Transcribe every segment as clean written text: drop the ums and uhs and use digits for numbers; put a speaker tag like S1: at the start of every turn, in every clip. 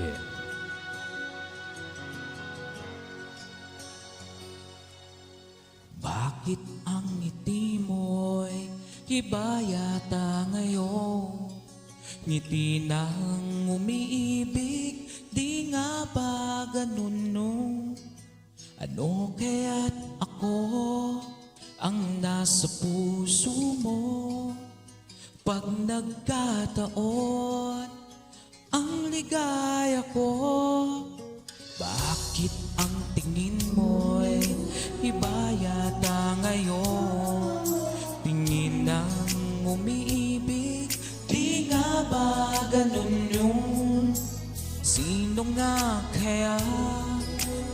S1: Yeah.
S2: Bakit ang ngiti mo'y iba yata ngayon? Ngiti ng umiibig, di nga ba ganun no? Ano kaya't ako ang nasa puso mo? Pag nagkataon ang ligaya ko, bakit ang tingin mo'y iba yata ngayon? Tingin ng umiibig, di nga ba ganun yun? Sino nga kaya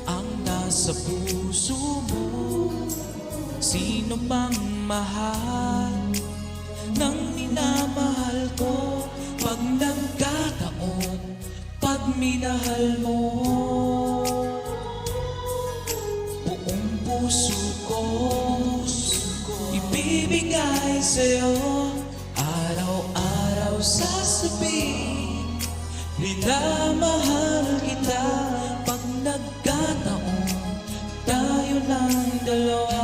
S2: ang nasa puso mo? Sino bang mahal ng minamahal ko? Pag nagkataon, pag minahal mo, buong puso ko ibibigay sa'yo. Araw-araw sasabihin, minamahal kita. Pag nagkataon, tayo lang dalawa.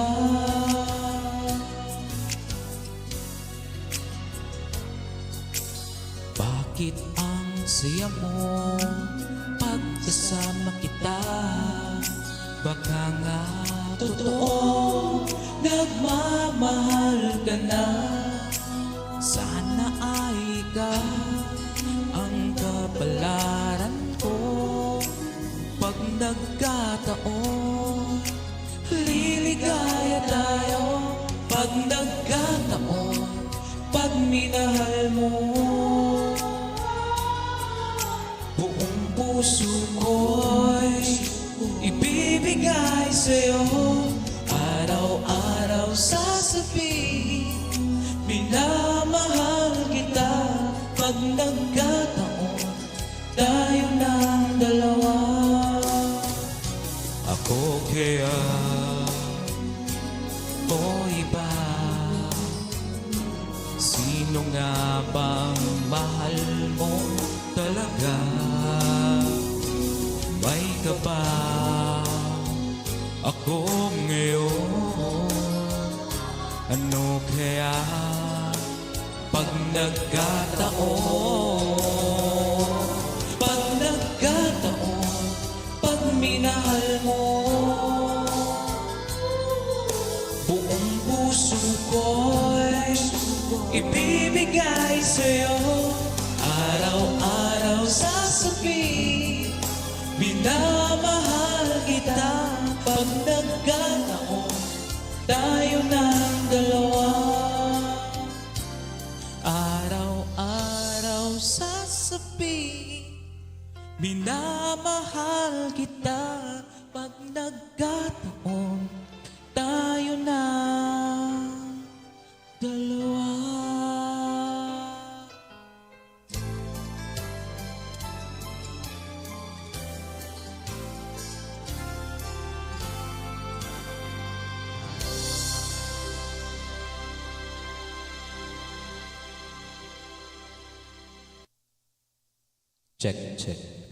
S2: Bakit ang saya mo pagkasama kita? Baka nga totoo, nagmamahal ka na. Sana ay ikaw ang kapalaran ko. Pag nagkataon, liligaya tayo. Pag nagkataon, pag minahal mo, buong puso ko'y ibibigay sa'yo. Araw-araw sasabihin, minamahal kita. Pag nagkataon, tayo ng dalawa. Ako kaya o iba? Sino nga bang mahal mo talaga? May ka ba ako ngayon? Ano kaya pag nagkataon? Pag nagkataon, pag minahal mo, buong puso ko'y ibibigay sa'yo. Araw-araw sasabihin, minamahal kita. Pag nagkataon, tayo ng dalawa. Araw-araw sasabihin, minamahal kita. Pag nagkataon, tayo ng dalawa.
S1: Check, check.